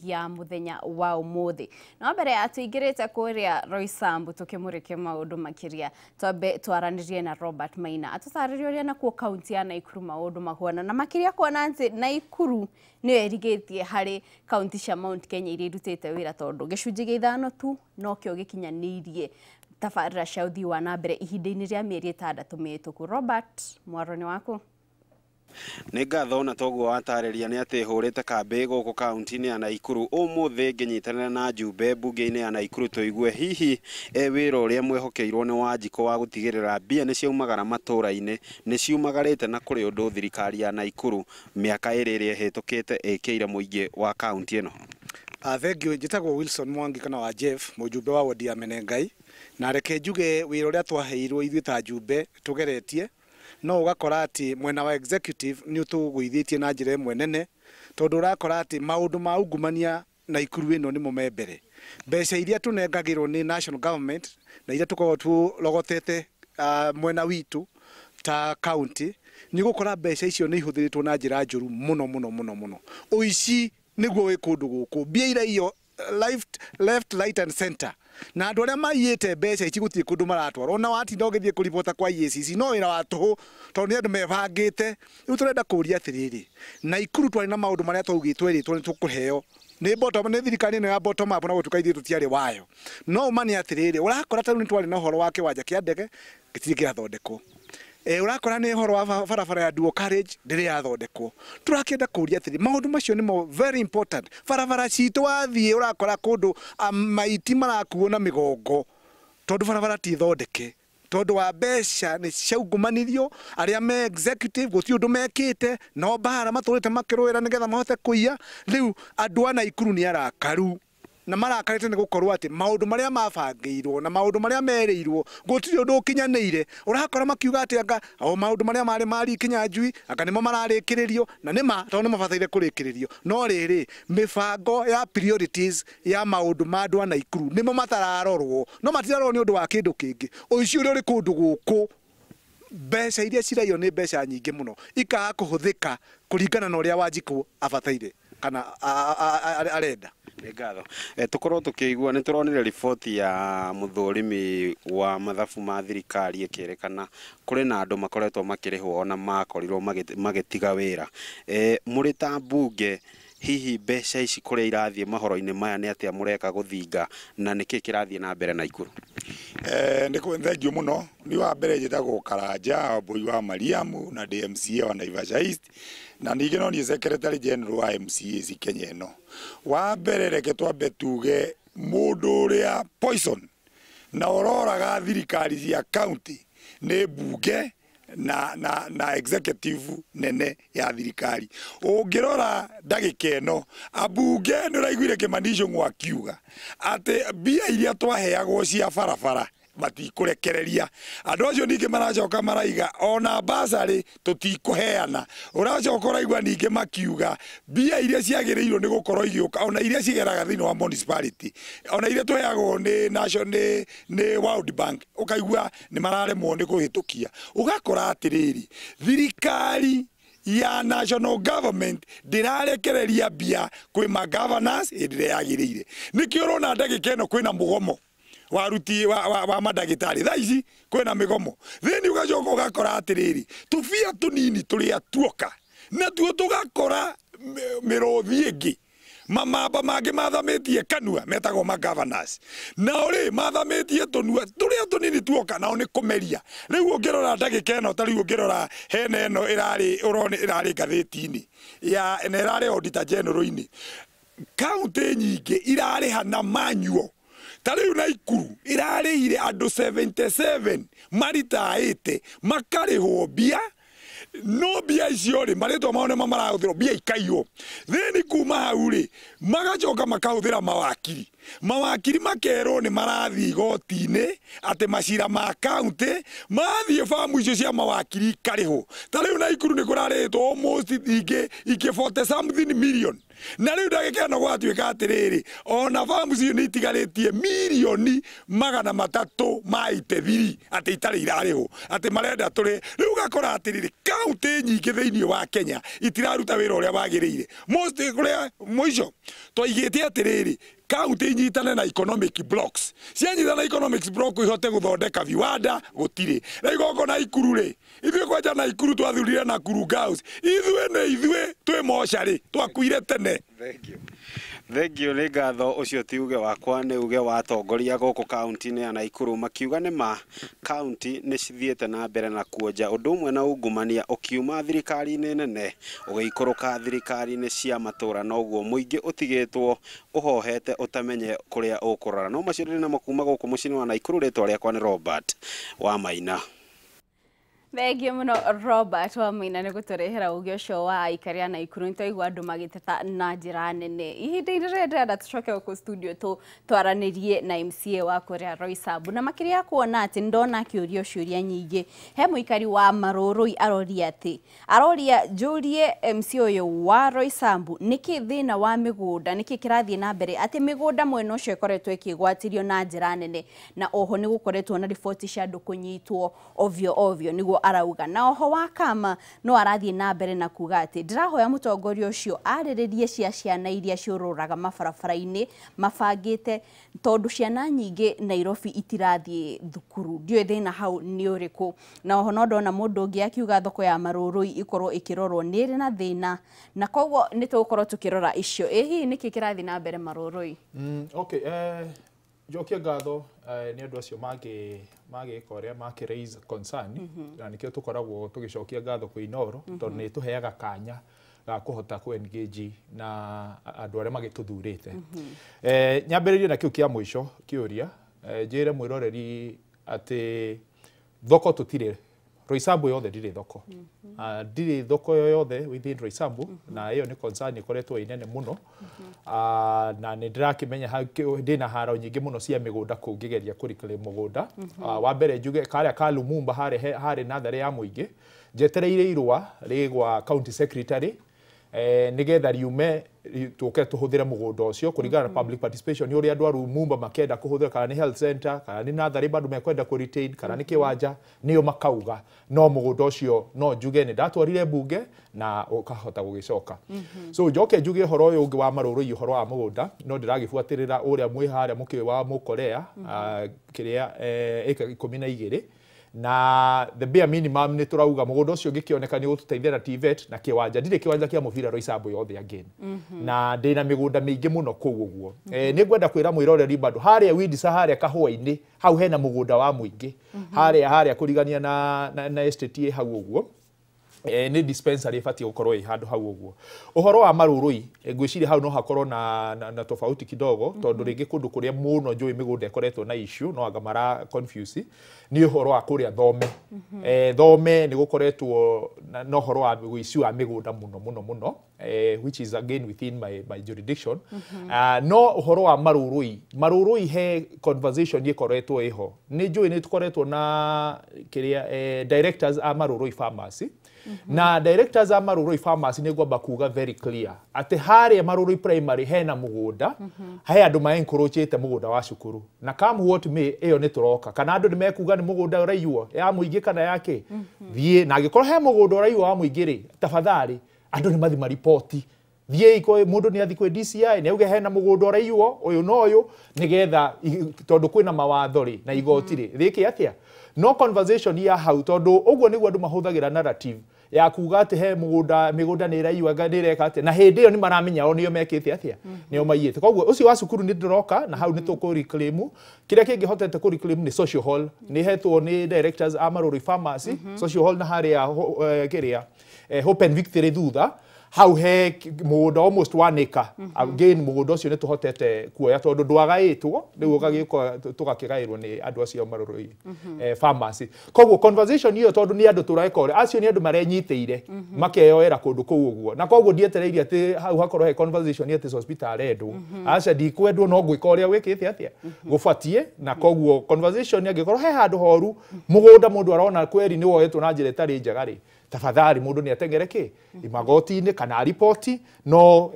ya muthenya wa umuthi no mbere atuingirite kuria Roysambu tukimurike maundu makiria twaranirie na Robert Maina atutaririe na ku county ya Naikuru maundu mahuana na makiria kuona nti Naikuru ni erigetie hari county cia Mount Kenya iri rutite wira tondu gicunji gya ithano tu no kyo gikinyanirie tafarira cia uthii wa na mbere ihinda-ini ria mieri 6 mihituku. Robert, mwaroni waku? Nĩ ngatho na toguo watarĩria nĩ atĩ hũrĩte kambĩ gũkũ kaunti-inĩ ya Naikuru ũmũthĩ ngĩnyitanĩra na Njumbe mbunge-inĩ ya Naikuru tũigue hihi wĩra ũrĩa mwĩhokeirwo nĩ Wanjikũ wa gũtigĩrĩra mbia nĩ ciaumagara matũũra-inĩ nĩ ciumagarĩte na kũrĩ ũndũ thirikari ya Naikuru mĩaka ĩrĩa ĩhĩtũkĩte ĩkĩire mũingĩ wa kaunti ĩno. Thengio, njĩtagwo Wilson Mwangi kana wa Jeff, mũjumbe wa wodi ya Menengai, na reke njuge wĩra ũrĩa twaheirwo ithuĩ ta Njumbe tũgeretie no ugakora ati mwena wa executive ni utugwithĩtie na njĩra ĩmwe nene tondu urakora ati maundu ma ungumania Naikuru ĩno nimo membere mbeca iria tunengagirwo ni national government na iria tukoragwo turogotete mwena witu ta county ni gukora mbeca icio ni ihuthiritwo na njĩra njũru muno uici niguo wi kundu guku mbia iria iyo left right and center na andu aria maiyete mbeca ici gutie kundu maratwara ona watinda ugithie kuribota kwa EACC no wira wa tuhu tondu andu mebangite riu turenda kuria atiriri Naikuru twari na maundu maria twaugitwe ritwo ni tukuheo ni bottom ni thirikari ino ya bottom up na gutukaithie tutiari wayo no umani atiriri urakora ta ni twari na horo wa kiwanja kia ndege gitiri kiathondekwo urakora ni horo wa barabara ya dual carriage ndiri yathondekwo turakenda kuria atiri maundu macio nimo very important barabara citu wathie urakora kundu maiti marakuo na migongo tondu barabara ti thondeke tondu wa mbeca ni ciaungumanirio aria me executive guti undu mekite no bara maturite makirwira nigetha mahote kuiya riu andu a Naikuru ni arakaru na marakarite ni gukorwo ati maundu maria mabangirwo na maundu maria merirwo gutiri undu ukinyanire urakora makiuga ati anga o maundu maria mari kinyanjui anga nimo mararikiririo na nima tondu mabataire kurikiririo no riri mibango ya priorities ya maundu ma andu a Naikuru nimo matararorwo no matirarorwo ni undu wa kindu kingi uici uri uri kundu guku mbeca iria ciraio ni mbeca nyingi muno ikaga kuhuthika kuringana na uria Wanjikũ abataire kana arenda. Ngatho tukorwo tukigua ni turonire riboti ya muthurimi wa mathabu ma thirikari ikerekana kuri na andu makoretwo makirihwo ona makorirwo magitiga wira muri ta mbunge hihi mbeca ici kuria irathie mahoro-ini maya ni atia mureka guthinga na niki kirathie na mbere Naikuru? Ndiko thengio muno ni wa mbere njitagwo Karanja Mbui wa Mariamu na DMCA wa Naivasha East na ningi no ni secretary general wa MCA Kenya ino. Wa mbere reke twambe tuge mundu uria poison na ororaga thirikari cia county ni mbunge na executive nene ya thirikari. Ungirora ndagika ino abunge ni raiguire Kimandisho ngwakiuga ati mbia iria twaheagwo cia barabara matikurekereria andu acio ningi maracoka maraiga ona basari tutikuheana uracoka uraigua ningi makiuga mbia iria ciagiriirwo ni gukorwo igiuka ona iria cigeraga thini wa municipality ona iria tuheagwo ni national ni World Bank ukaigua ni mararemwo ni kuhitukia ugakora atiriri thirikari ya national government ndirarekereria mbia kwi ma governors ndire yagirire nikio rona ndagika ino kwina mugomo waruti wa madagitari thaici kwena migomo thini ugacoka ugakora atiriri tubia tunini turia tuoka na tuo tugakora mirothi ingi mamamba mangi mathamitie kanua metagwo ma governors na uri mathamitie tunua turia tunini tuoka nao ni kumeria riu ungirora ndagika ino ta riu ungirora hene ino irari ngathiti-ini ya irari auditor general-ini county nyingi irari hana manual tariu Naikuru irarĩire andu 77 maritaĩte makarĩhwo mbia no mbia icio ri maritwa mao nĩmo marahũthĩrwo mbia ikaiywo thĩni kuma hau ri magacoka makahũthĩra mawakiri makerwo nĩ marathiĩ igoti-inĩ atĩ macira ma county mathiĩ famu icio cia mawakiri ikarĩhwo tariu Naikuru nĩ kũrarĩhĩtwo almost ingi 40 something million na riu ndagikano gwatuika atiriri ona farms cio ni itigarĩtie milioni 300 ma itethiri ati itari irarĩho ati marenda tũrĩ riu gakora atiriri kaunti nyingĩ thĩinĩ wa Kenya itiraruta wĩra ũrĩa wagĩrĩire most kũrĩa mũico twaigĩte atiriri kaunti nyitane na economic blocks cianyitana na economic block ihote guthondeka viwanda gutire na igoko na Ikuru ri ithuĩ kwanja na Ikuru twathurire na Kuru Girls ithuĩ twĩ mocarĩ twakuire tene. Thank you nĩ ngatho ũcio ti uge wakwa nĩ uge wa atongoria gũkũ kaunti-inĩ ya Naikuru makiuga nĩ ma kaunti nĩ cithiĩte na mbere na kuonja ũndũ ũmwe na ungumania ũkiuma thirikari-inĩ nene ũgĩikũrũka thirikari-inĩ cia matũra na ũguo mũingĩ ũtigĩtwo ũhohete ũtamenye kũrĩa ũkũrora no macio na makuma gũkũ mũciĩ wa Naikuru rĩtwa rĩakwa nĩ Robert wa Maina. Thengio muno Robert wa Maina nĩ gũtũrehera uge ũcio wa aikari a Naikuru nĩtwaigua andũ magĩteta na njĩra nene ihinda-inĩ rĩrĩ ndĩrenda tũcoke gũkũ studio twaranĩrie na MCA wa kũrĩa Roysambu na makĩria kuona atĩ ndona akĩũria ciũria nyingĩ he mũikari wa Marũrũi aroria njũrie MC ũyũ wa Roysambu nĩkĩ thĩna wa mĩgũnda nĩkĩ kĩrathiĩ na mbere atĩ mĩgũnda mwena ũcio ĩkoretwo ĩkĩgwatĩrio na njĩra nene na oho nĩ gũkoretwo na riboti cia andũ kũnyitwo ovyo nĩguo arauga na oho wa kama no arathiĩ na mbere na kuga atĩ ndĩrahoya mũtongoria ũcio arĩrĩrie ciana iria ciũrũraga mabarabara-inĩ mabangĩte tondũ ciana nyingĩ Nairobi itirathiĩ thukuru ndiũĩ thĩna hau nĩ ũrĩkũ na oho no ndona mũndũ ũngĩ akiuga thoko ya Marũrũi ikorwo ikĩrorwo nĩ ĩrĩ na thĩna na koguo nĩ tũgũkorwo tũkĩrora icio hihi nĩkĩ kĩrathiĩ na mbere Marũrũi. Okay, jokia ngatho nĩ andũ acio magĩka ũrĩa raise concern na nĩkĩo tũkoragwo tũgĩcokia ngatho kwĩ Inoro tondũ nĩ tũheaga kanya ga kũhota ku engage na andũ arĩa magĩtũthurĩte. Nyambĩrĩrie na kĩu kĩa mũico kĩũria njĩre mwĩroreri atĩ thoko tũtirĩ Roysambu yothe ndirĩ thoko. Ndirĩ thoko yothe within Roysambu na ĩyo nĩ concern ĩkoretwo ĩnene mũno. Na nĩ ndĩrakĩmenya ndĩna haro nyingĩ mũno cia mĩgũnda kũngĩgeria kũrikĩrĩra mũgũnda. Wa mbere njuge karĩa ka Lumumba harĩ natharĩ ya mũingĩ njetereire irũa rĩgwa county secretary nigetha riume tũke tũhũthĩre mũgũnda ũcio kũringana na public participation nĩ ũrĩa andũ a Lumumba makenda kũhũthĩra kana nĩ health center kana nĩ natharĩ bado mekwenda kũ retain kana nĩ kĩwanja nĩyo makauga no mũgũnda ũcio no njuge nĩ ndatwarire bunge na ũkahota gũgĩcoka. So njoke njuge ũhoro ũyũ ũngĩ wa Marũrũi ũhoro wa mũgũnda no ndĩragĩbuatĩrĩra ũrĩa mwĩ harĩa mũkĩrĩ wa Mũkorea kĩrĩa eka 12 na the bare minimum nĩ tũrauga mũgũnda ũcio ũngĩkĩoneka nĩ gũtũteithia na TVET na kĩwanja ndirĩ kĩwanja kĩa mũbira Roysambu yothe again na ndĩna mĩgũnda mĩingĩ mũno kũu ũguo nĩ ngwenda kwĩra mwĩroreri bado harĩa Windisa harĩa kahũa-inĩ hau hena mũgũnda wa mũingĩ harĩa kũrigania na estate hau ũguo nĩ dispensary ĩbatiĩ gũkorwo ĩ handũ hau ũguo. Ũhoro wa Marũrũi ngwĩciria hau no hakorwo na tofauti kidogo tondũ rĩngĩ kũndũ kũrĩa mũno njũĩ mĩgũnda ĩkoretwo na issue no anga mara confuse nĩ ũhoro wa kũrĩa Thome. Thome nĩ gũkoretwo na ũhoro wa issue wa mĩgũnda mũno which is again within my jurisdiction. No ũhoro wa Marũrũi he conversation ĩkoretwo ĩho nĩ njũĩ nĩ tũkoretwo na kĩrĩa directors a Marũrũi Pharmacy na directors a Marũrũi Pharmacy nĩ ngwamba kuga very clear atĩ harĩa Marũrũi primary hena mũgũnda he andũ maencouragete mũgũnda wa cukuru na come what may ĩyo nĩ tũroka kana andũ nĩ mekuga nĩ mũgũnda ũraiywo ya mũingĩ kana yake thiĩ na angĩkorwo he mũgũnda ũraiywo wa mũingĩ rĩ tafadhali andũ nĩ mathi maripoti thiĩ mũndũ nĩ athi kwĩ DCI nĩ auge hena mũgũnda ũraiywo ũyũ no ũyũ nĩgetha tondũ kwĩna mawatho rĩ na igoti rĩ rĩkĩ atĩa no conversation ya hau tondũ ũguo nĩguo andũ mahũthagĩra narrative ya kuga atĩ he mĩgũnda nĩ ĩraiywo nĩ ĩreka atĩa na hĩndĩ ĩyo nĩ maramenya o nĩo mekĩte atĩa nĩo maiyĩte. Koguo ũcio wa cukuru nĩ ndĩroka na hau nĩ tũkũ reclaim kĩrĩa kĩngĩhotete kũ reclaim nĩ social hall nĩ hetwo nĩ directors a Marũrũi Pharmacy social hall na harĩa kĩrĩa Hope and Victory thutha hau he mũgũnda almost 1 acre again mũgũnda ũcio nĩ tũhotete kuoya tondũ ndwagaĩtwo rĩu ũgagĩũka tũgakĩgaĩrwo nĩ andũ acio Marũrũi Pharmacy. Koguo conversation iyo tondũ nĩ andũ tũraeka ũrĩa acio nĩ andũ marenyitĩire makeyoera kũndũ kũu ũguo na koguo ndietereirie atĩ hau hakorwo he conversation atĩ hospital endwo aca ndikwendwo no gwĩka ũrĩa wĩkĩte atĩa gũbatiĩ na koguo conversation angĩkorwo he handũ horu mũgũnda mũndũ arona kweri nĩ woetwo na njĩra ĩtarĩ njega rĩ tafadhali mundu ni atengereke imagoti-ini kana ripoti no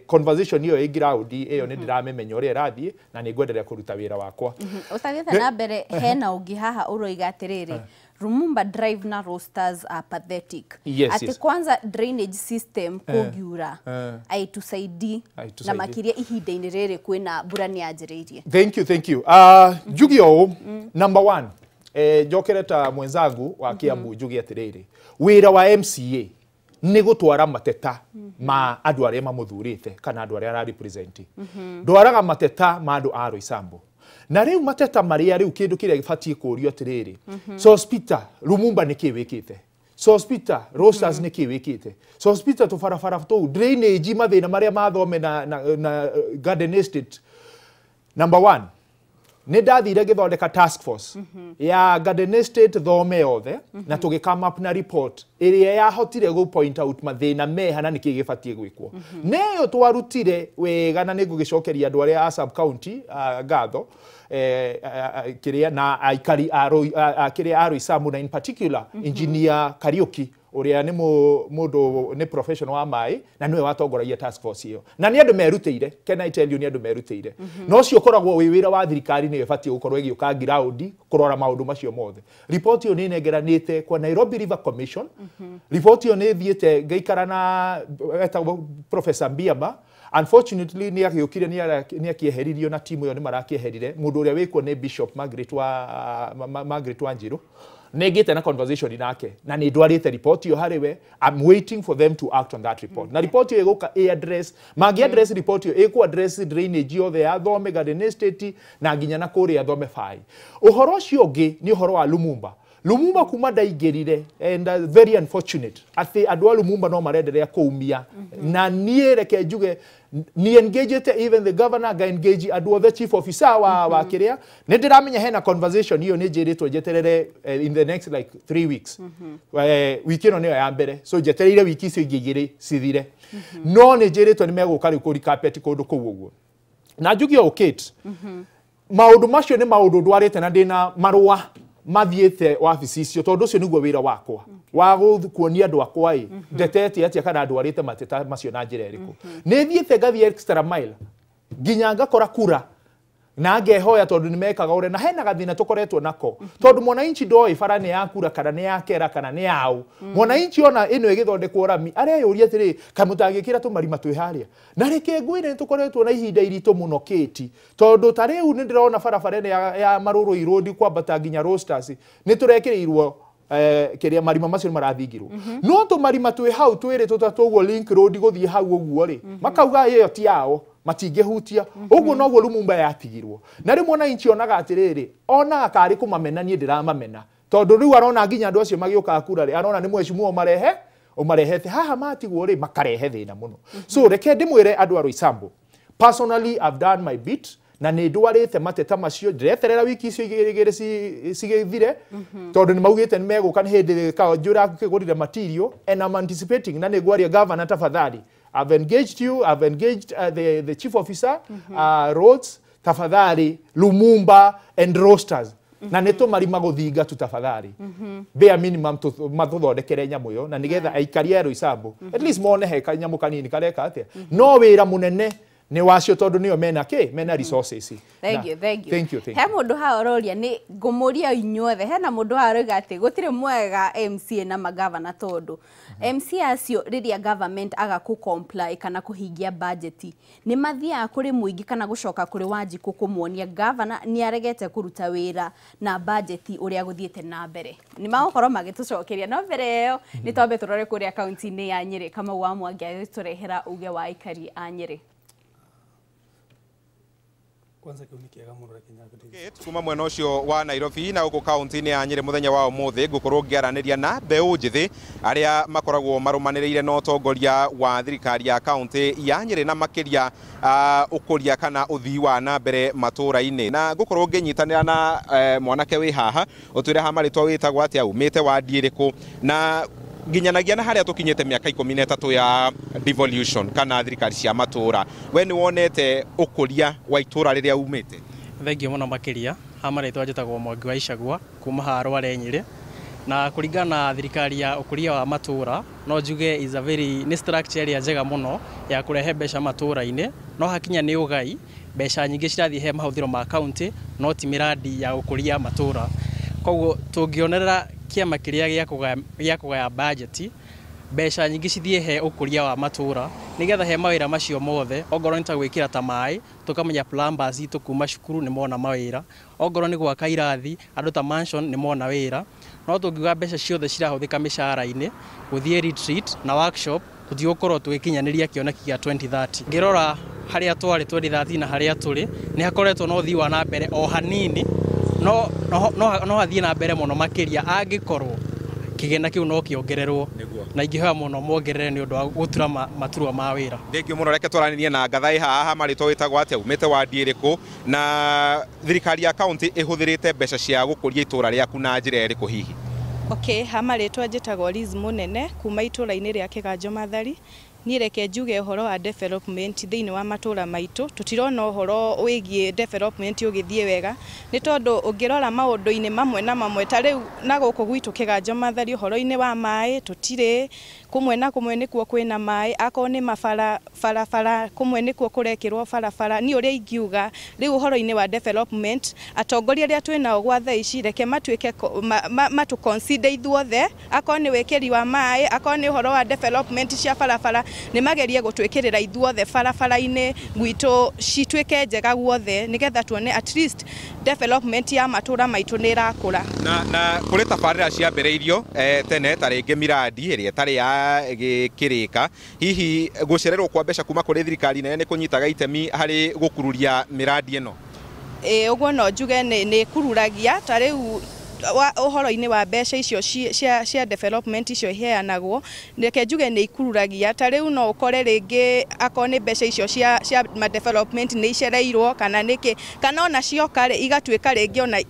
conversation iyo ĩ ground iyo ni ndiramemenya uria irathie na ni ngwenderea kuruta wira wakwa utagitha na mbere hena ungi haha uroiga atiriri Lumumba Drive na Roasters are pathetic. Ati kwanza drainage system kugiura aitusaidi na makiria ihinda-ini riri kwina mbura ni yanjiriirie. Thank you. Jugio number 1. Jokereta mwenzangu wa Kiambu jugi atiriri. Wira wa MCA ni gutwara mateta ma andu aria mamuthurite kana andu aria represent. Ndwaraga mateta ma andu a Roysambu. Na riu mateta maria riu kindu kiria gibatie kurio atiriri. Sospita Lumumba ni kiwikite. Sospita Roasters ni kiwikite. Sospita to farafara to drainage mathina maria mathome na Garden Estate. Number 1. Ni ndathire githondeka task force ya Garden Estate thome yothe na tugikama up na report iria yahotire go point out mathina meha na niki gibatie gwikwo neyo twarutire wega na nigugicokeria andu aria a sub county gatho kiria na aikari kiria a Roysambu na in particular engineer Kariuki uria ni mundu ni professional wa mai na niwe watongoragia task force iyo na ni andu merutire can I tell you ni andu merutire no cio koragwo wi wira wa thirikari ni ibatie gukorwo igioka ground kurora maundu macio mothe report iyo ni negeranite kwa Nairobi River Commission report iyo ni thiete ngaikara na Professor Mbiamba. Unfortunately ni akiukire ni akieheririo na timu yo ni marakieherire mundu uria wikwo ni Bishop Margaret Wanjiru negete na conversation nake na ni ndwarite report yo hariwe. I'm waiting for them to act on that report. Na report yo igoka address magi address report yo iko address drainage yo the athome Garden Estate na nginya na kuri athome fai. Uhoro cio ngi ni uhoro wa Lumumba kuma ndaingirire and very unfortunate ati andu a Lumumba no marenderea kuumia na nie reke njuge ni engaged even the governor ga engage andu othe chief officer wa kiria ni ndiramenya hena conversation hiyo ni jiritwo jeterere in the next like 3 weeks wiki no niyo ya mbere so jetereire wiki icio ingigiri cithire no ni jiritwo ni meguka ri kuri carpet kundu kuu uguo na njugi okate maundu macio ni maundu ndwarite na ndina marua mathiete wabici icio tondu ucio niguo wira wakwa wa kuonia andu akwa ndetete atia kana andu arite mateta macio na njira iriku ni thiete gathi extra mile nginya ngakora kura na ngehoya tondu ni mekaga ure na hena gathina tukoretwo nako tondu mwananchi ndoi bara ni yakura kana ni yakera kana ni yau mwananchi ona ino igithondekwo rami areyuria atiri kamutangikira tumarima twiharia na reke ngwire tukoretwo na ihinda irito muno kiti tondu tariu ni ndirona barabara ya Maruru Road kwambata nginya Roasters ni turekirirwo kiria marima macio marathingirwo no tumarima twi hau twiri tutatuguo Link Road guthie hau uguo ri makauga iyo ti yao matingehutia uguo noguo Lumumba yatigirwo na ri mwana inchi onaga atiriri ona kari kumamena nie ndiramamena tondu riu arona nginya andu acio magioka kura ri arona ni mwecimu umarehete haha matigwo ri makarehe thina muno so reke ndimwire andu a Roysambu personally I've done my bit na ni ndwarite mateta macio ndireterera wiki icio igiri cigithire tondu ni maugite ni meguka ni hindi ka njura kigurire material and I'm anticipating na ni gwaria governor tafadhali I've engaged you, I've engaged the chief officer, roads, tafadhali, Lumumba and Roasters. Na neto marima guthinga tu tafadhali. Bare minimum mathuthondekere nyamu yo na nigetha aikari a Roysambu. At least mone he nyamu kanini kareka atia. No wira munene ni wacio tondu niyo mena resources. Thank you. He mundu ha ororia ni ngumuria inyuothe hena mundu ha roiga ati gutire mwega MCA na magavana tondu MCA acio riria government aga ku comply kana kuhingia budget ni mathia kuri muingi kana gucoka kuri Wanjiku kumuonia governor ni aregete kuruta wira na budget uria guthiete na mbere ni magokorwo magitucokeria no mbere yo ni twambe turore kuri county ni ya Nyeri kama wa Mwangi agiturehera uge wa ikari a Nyeri. Kuma mwena ucio wa Nairobi na uko kaunti-ini ya Nyeri muthenya wa umuthi ngukorwo ngiaraniria na mbeu njithi aria makoragwo marumaniriire na utongoria wa thirikari ya kaunti ya Nyeri na makiria ukuria kana uthii wa na mbere matura-ini na ngukorwo nginyitanira na mwanake wi haha utwire ha maritwa witagwo atia umite wa ndiiriku na nginyanagia na haria tukinyete miaka 13 ya devolution kana thirikari cia matura we ni wonete ukuria wa itura riria umite thengi muno makiria ha maritwa njitagwo Mwangi wa Icagua kuma ha Rware Nyeri na kuringana na thirikari ya ukuria wa matura no njuge is a very ni structure area njega muno ya kurehe mbeca matura-ini no hakinya ni ugai mbeca nyingi cirathie he mahuthiro ma county no ti miradi ya ukuria matura koguo tungionerera kiama kiria gya kugaya budget mbeca nyingi cithie he ukuria wa matura nigetha he mawira macio mothe ongoro nita gwikira ta mai tukamenya plumbers itu kuma cukuru ni mona mawira ongoro ni gwaka irathi andu ta mansion ni mona wira no tungiuga mbeca ciothe cirahuthika mishahara-ini guthie retreat na workshop tutigukorwo twikinyaniria kioneki gya 2030 ngirora haria twari 2030 na haria turi ni hakoretwo no thii wa na mbere o hanini no hathie na mbere muno makiria angikorwo kigena kiu no kiongererwo na ingihwa muno mongerere ni undu wa gutura maturwa ma wira thengio muno reke twaranirie na Gathai haha marito witagwo atia umete wa ndiiriku na thirikari ya county ihuthirite mbeca cia gukuria itura riaku na njira iriku hihi Okay, hamaretwa njitagwo Liz Munene kuma itura-ini ria Kiganjo Mathari ni reke njuge uhoro wa development thiini wa matura maitu tutirona uhoro wigie development ugithie wega ni tondu ungirora maundu-ini mamwe na mamwe ta riu na guku gwitu Kiganjo Mathari uhoro-ini wa mai tutire kumwe na kumwe nikuo kwina mai ako ni mafara kumwe nikuo kurekirwo farafara ni uria ingiuga riu uhoro-ini wa development atongoria ria twina gwa thaa ici reke matuike matu consider ithuothe ako ni wekeri wa mai ako ni uhoro wa development cia farafara ni magerie gutwikirira ithuothe farafara-ini gwitu citwike njega guothe nigetha tuone at least development ya matura maitu ni irakura na kuri tabarira cia mbereirio tene taringi miradi iria tari ya gikirika hihi gucererwo kwa mbeca kuma kuri thirikari nene kunyitaga itemi hari gukururia miradi eno uguo no njuge ni kururagia ta riu uhoro-ini wa mbeca icio cia development icio iheanagwo reke njuge ni ikururagia ta riu no ukore ringi akoni mbeca icio cia development ni icereirwo kana ona cioka igatwika ringi ona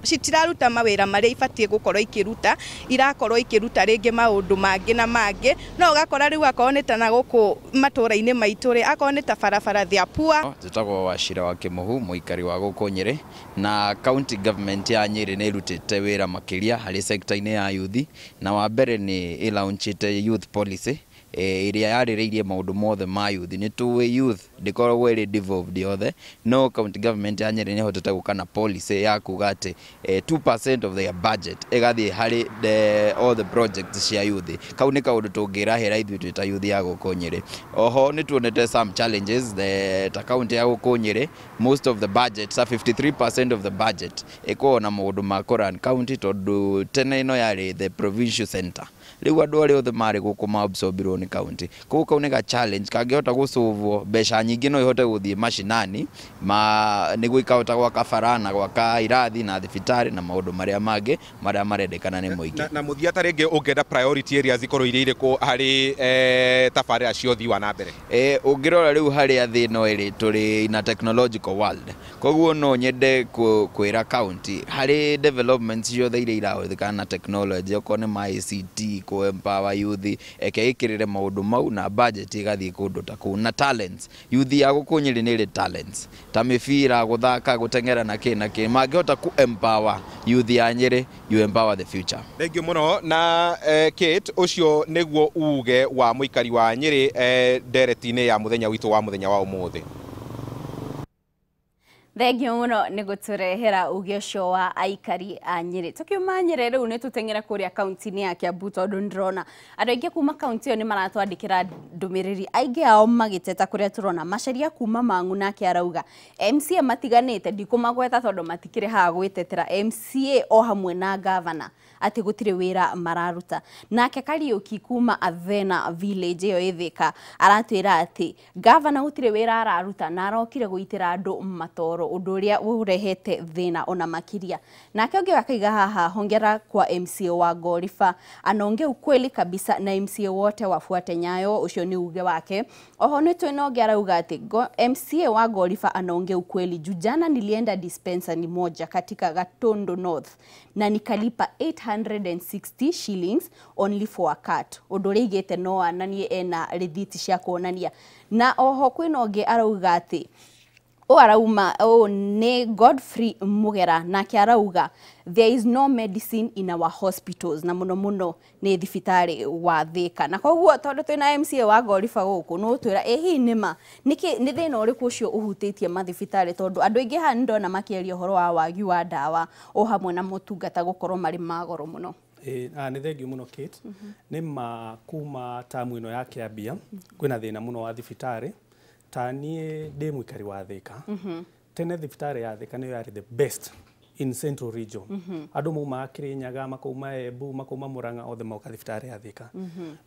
citiraruta mawira maria ibatie gukorwo ikiruta irakorwo ikiruta ringi maundu mangi na mangi no ugakora riu akoni ta na guku matura-ini maitu ri akoni ta barabara thia pua tutagwo Wachira wa Kimuhu muikari wa guku Nyeri na county government ya Nyeri ni rutite wira makiria hari sector-ini ya youth na wa mbere ni ilaunchite youth policy iria yaririirie maundu mothe ma youth ni tuwe youth ndikoragwo iri devolved yothe no county government ya Nyeri ni hotete gukana policy ya kuga ati 2% of their budget igathie hari all the projects cia youth kau ni kaundu tungirahira ithuĩ twita youth ya guku Nyeri oho ni tuonete some challenges the county ya guku Nyeri most of the budget 53% of the budget iko na maundu ma Koran county tondu tene ino yari the provincial center riu andu ari othe mari guku ma absorbirwo ni county kau kau ni ga challenge kangihota gusolvwo mbeca nyingi no ihote guthie mashinani niguo ikahota gwaka barana gwaka irathi na thibitari na maundu maria mangi maria marendekana ni muingi na muthia ta ringi ungenda priority areas ikorwo iri iriku hari tabarira cio thii wa na mbere ungirora riu haria thii no iri turi in a technological world koguo no nyende kwira county hari development ciothe iria irahuthikana na technology okone ma ICT ku empower youth ikirire maundu mau na budget igathie kundu ta ku na talents youth ya guku Nyeri ni talents ta mifira guthaka gutengera na ki mangihota ku empower youth ya Nyeri you empower the future thengio muno na Kate ucio niguo uge wa muikari wa Nyeri ndereti-ini ya muthenya witu wa muthenya wa umuthi thengio muno ni guturehera uge ucio wa aikari a Nyeri tukiuma Nyeri riu ni tutengera kuria kaunti-ini ya Kiambu tondu ndirona andu aingi kuma kaunti iyo ni maratwandikira ndumiriri aingi ao magiteta kuria turona macaria kuma Mang'u nake arauga MCA matiganite ndikumagweta tondu matikire ha gwitetera MCA o hamwe na governor ati gutire wira mararuta nake Kariuki kuma Athena village iyo ithika aratwira ati governor gutire wira araruta na arokire guitira andu matoro undu uria urehete thina ona makiria nake onge wakaiga haha hongera kwa MCA wa Gorifa anonge ukweli kabisa na MCA wote wafuate nyayo ucio ni uge wake oho ni twinonge arauga ati MCA wa Gorifa anonge ukweli jujana nilienda dispensary moja katika Gatondo North na nikalipa 860 shillings only for a cut undu rigete no ananie ena rithiti cia kuonania na oho kwinonge arauga ati arauma ne Godfrey Mugera nake arauga there is no medicine in our hospitals na muno ni thibitari wa Thika na koguo tondu twina MCA wa Gorifa guku no twira hi nima ni thina uriku ucio uhutitie mathibitari tondu andu aingi ha ndona makieria horo wa wagi wa dawa o hamwe na motungata gukorwo mari magoro muno. Nĩ thengiũ mũno Kate. Nĩ ma kuma tamu ĩno ya Kĩambia kwĩna thĩna mũno wa thibitarĩ ta niĩ ndĩ mũikari wa Thika. Tene thibitarĩ ya Thika nĩyo yarĩ the best in Central Region. Andũ mauma Kirinyaga, makauma Embu, makauma Murang'a, othe moka thibitarĩ ya Thika.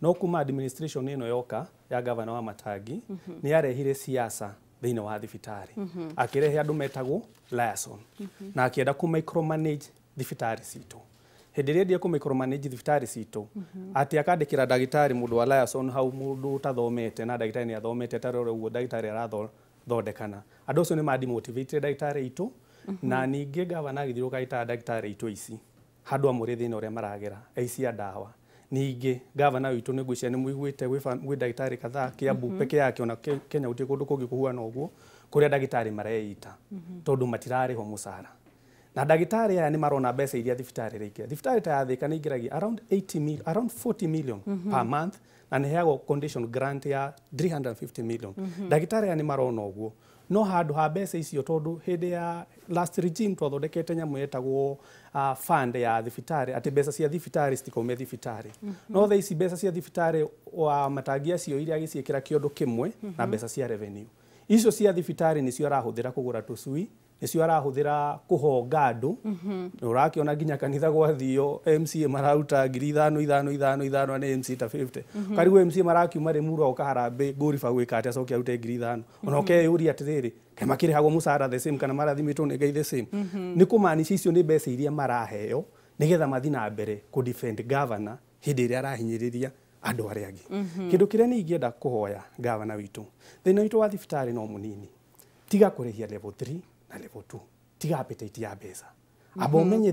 No kuma administration ĩno yoka ya governor wa Matangi nĩ yarehire siasa thĩinĩ wa thibitarĩ. Akĩrehe andũ metagwo liaison na akĩenda ku micromanage thibitarĩ citũ. Hĩndĩ ĩrĩa ndia ku micromanage thibitarĩ citũ atĩ akandĩkĩra ndagĩtarĩ mũndũ wa liaison hau mũndũ utathomete na ndagĩtarĩ nĩ athomete tarore ũguo ndagĩtarĩ arathondekana. Andũ acio nĩ mademotivate ndagĩtarĩ itũ na ningĩ gavana agĩthiũrũka agĩtaga ndagĩtarĩ itũ ici handũ amũrĩ thĩna ũrĩa maragera aici a ndawa. Ningĩ gavana witũ nĩ ngwĩciria nĩ mũiguĩte gwĩ ndagĩtarĩ kadhaa Kiambu peke yake ona Kenya gũtirĩ kũndũ kũngĩ kũhuana ũguo kũrĩa ndagĩtarĩ mareita tondũ matirarĩhwo mũcara. Na ndagĩtarĩ aya nĩ marona mbeca iria thibitarĩ ĩrĩkia. Thibitarĩ ta ya Thika nĩ ingeragia around 40 million per month na nĩ heagwo condition grant ya 350 million. Ndagĩtarĩ aya nĩ marona ũguo. No handũ ha mbeca icio tondu hĩndĩ ya last regime twathondekete nyamũ yetagwo fund ya thibitarĩ atĩ mbeca cia thibitarĩ citikaume thibitarĩ. No thaa ici mbeca cia thibitarĩ wa Matangi acio iria agĩciĩkĩra kĩondo kĩmwe na mbeca cia revenue. Icio cia thibitarĩ nĩcio arahũthĩra kũgũra tũcui, nĩcio arahũthĩra kũhonga andũ. Ũrakĩona nginya kanitha gwathio MCA mararuta 5,500 na MC ta 50. Karibu MC marakiuma Rimuru okaharambe Gorifa gwĩka atĩ acoke arute 5,000. Ona ũkeyũria atĩrĩrĩ ke makĩrĩhagwo mũcara the same kana marathimĩtwo nĩ Ngai the same. Nĩ kũmaanisha icio nĩ mbeca iria maraheo nĩgetha mathi na mbere ku defend governor hĩndĩ ĩrĩa arahinyĩrĩria andũ arĩa angĩ. Kĩndũ kĩrĩa nĩ ingĩenda kũhoya governor witũ thĩna witũ wa thibitarĩ no mũnini tiga kũrĩhia level 3 na level 2 tiga appetite ya mbeca. Amba ũmenye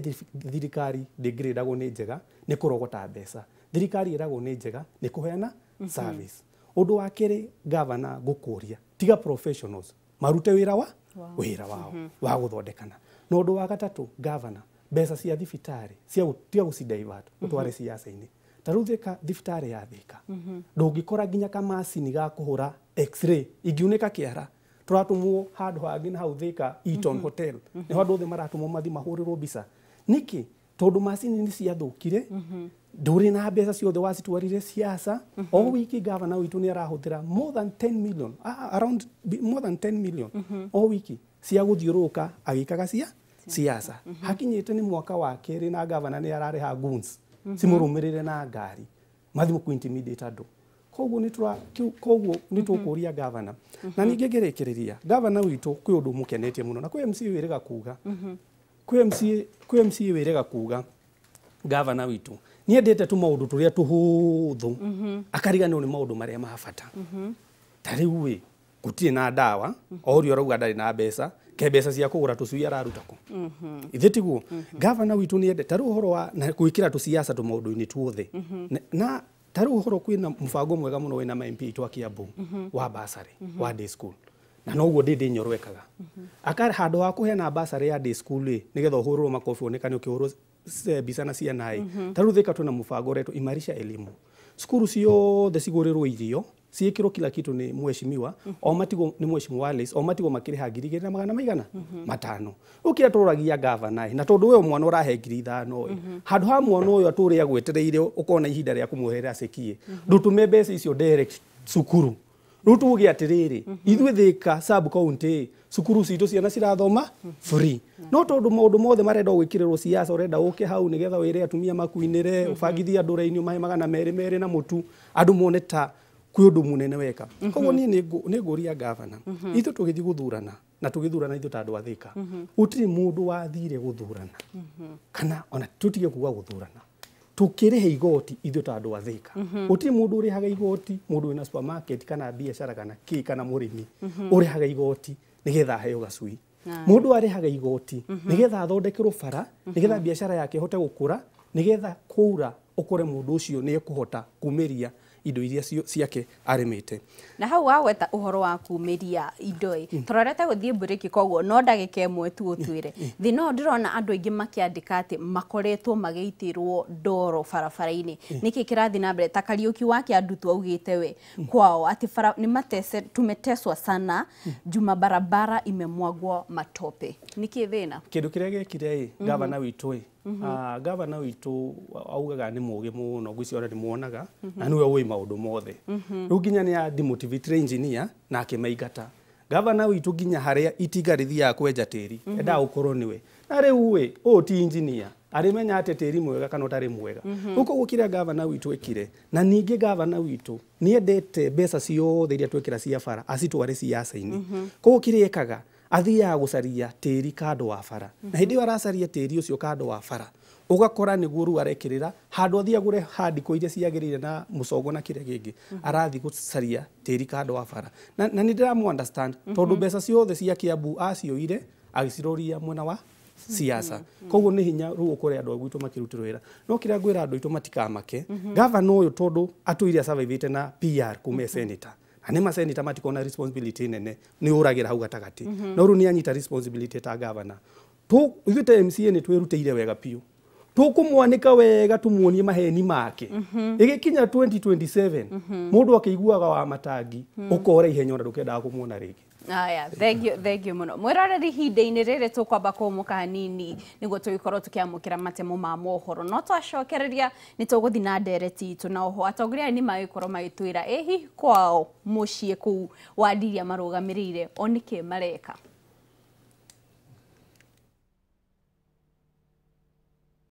thirikari ndĩngĩrĩragwo nĩ njega nĩ kũrogota mbeca. Thirikari ĩragwo nĩ njega nĩ kũheana service. Ũndũ wa kerĩ governor gũkũria tiga professionals marute wĩra wao wa gũthondekana. Na ũndũ wa gatatũ governor mbeca cia thibitarĩ tiga gũcidivert ũtware siasa-inĩ. Ta rĩu Thika thibitarĩ ya Thika ndũngĩkora nginya kamacini ga kũhũra x-ray ingiunĩka kĩara tũratũmwo handũ hangĩ na hau Thika Eaton Hotel nĩho andũ othe maratumwo mathi mahũrĩrwo mbica. Nĩkĩ? Tondũ macini nĩ ciathũkire ndũrĩ na mbeca ciothe wacitwarire siasa. O wiki governor witũ nĩ arahũthĩra more than 10 million around more than 10 million o wiki cia gũthiũrũrũka agĩkaga siasa. Hakinyĩte nĩ mwaka wa kerĩ na governor nĩ ararĩha goons cimũrũmĩrĩre na ngari mathimũ ku intimidate andũ. Koguo nĩ tũkũria governor. Na ningĩ ngĩrĩkĩrĩria governor witũ kwĩ ũndũ mũkenetie mũno na kwĩ MCA wĩrĩga kuga kwĩ MCA wĩrĩga kuga governor witũ nĩ endete tu maũndũ tũrĩa tũhũthũ akariganĩrwo nĩ maũndũ marĩa ma bata. Ta rĩu gũtirĩ na ndawa o ũrĩa ũrauga ndarĩ na mbeca ke mbeca cia kũgũra tũcui araruta kũ. Ithe tiguo governor witũ nĩ endete ta rĩu ũhoro wa gwĩkĩra tũsiasa tũmaũndũ-inĩ tuothe na ta rĩu ũhoro kwĩna mũbango mwega mũno wĩna MP twa Kiambu wa bursary wa day school na noguo ndĩ nyorwekaga handũ wa kũheana bursary ya day school nĩgetha ũhũrĩrwo makobi onekane ũkĩhũrwo mbica na ciana ta rĩu Thika twĩna mũbango ũretwo imarisha elimu. Cukuru ciothe cigũrĩrwo irio ciĩkĩrwo kila kitu nĩ mheshimiwa o matigwo nĩ mheshimiwa Alice o matigwo makĩrĩha 2,500. Ũkĩra tũragia governor na tondũ we mwana ũrahe 5,000 handũ ha mwana ũyũ atũrĩa gwetereire ũkona ihinda rĩa kũmũherera cekie ndũtũme mbeca icio direct cukuru. Rĩu tuge atĩrĩrĩ ithuĩ Thika sub county cukuru citũ ciana cirathoma free. No tondũ maũndũ mothe marenda gwĩkĩrĩrwo siasa ũrenda ũke hau nĩgetha wĩre atumia makuinĩre ũbangithie andũ raini mahe 200 na mũtu andũ mone ta kwĩ ũndũ mũnene weka. Koguo niĩ nĩ ngũria governor ithuĩ tũgĩthiĩ gũthurana na tũgĩthurana ithuĩ ta andũ a Thika gũtirĩ mũndũ wathire gũthurana kana ona tũtige kuga gũthurana tukĩrĩhe igoti ithuĩ ta andũ a Thika. Gũtirĩ mũndũ ũrĩhaga igoti mũndũ wĩna supermarket kana biacara kana kĩ kana mũrĩmi ũrĩhaga igoti nĩgetha aheo gacui. Mũndũ arĩhaga igoti nĩgetha athondekerwo bara nĩgetha biacara yake ĩhote gũkũra nĩgetha kũra ũkore mũndũ ũcio nĩ ekũhota kumĩria indo iria ciake arĩmĩte. Na hau wagweta uhoro wa kumiria indo turorete guthie buriki koguo no ndagika imwe tu utwire thino ndirona andu aingi makiandika ati makoretwo mageitirwo ndoro barabara-ini niki kirathi na mbere ta Kariuki wake andutu augite we kwao ati ni matese tumeteswa sana juma barabara imemwagwa matope niki thina kindu kiria gekire gavana witu gavana witu augaga ni mugi muno ngwiciora ni muonaga na niwe wi maundu mothe riu nginya ni ya demotivate engineer na akimaigata gavana witu nginya haria itigarithia ya kwenja tiri enda ukorwo niwe na riu we ti engineer arimenya ate tiri mwega kana utari mwega uko gukira gavana witu ekire na ningi gavana witu ni endete mbeca ciothe iria twekira cia bara acitware siasa-ini koguo kire ekaga athiaga gucaria tiri kando wa bara na hindi iyo aracaria tiri ucio kando wa bara ugakora niguo ru arekirira handu athia agure handiko iria ciagirire na mucogo na kire kingi arathi gucaria tiri kando wa bara na ni ndiramu understand tondu mbeca ciothe cia Kiambu acioire agiciroria mwena wa siasa koguo ni hinya ru ukore andu agwitu makirutirwo wira no kira ngwira andu itu matikamake gavana uyu tondu atuire survivite na PR kuma senator ane ma senator matikona responsibility nene ni uragira hau gatagati no ru ni anyita responsibility ta gavana tu ithute MCA ni twirutire wega piu tukumwanika wega tumuonie maheni make igikinya 2027 mundu akiguaga wa matangi ukora ihenya ndukenda kumuona ringi. Aya, thank you muno. Mwiroreri hinde-ini riri tukwamba kumuka hanini niguo tugikorwo tukiamukira matemo ma mohoro no twacokereria ni tuguthi na ndereti itu na oho atongoria ni magikorwo magitwira ehi kwao mucii kuu wa Ndiria marugamirire onike mareka.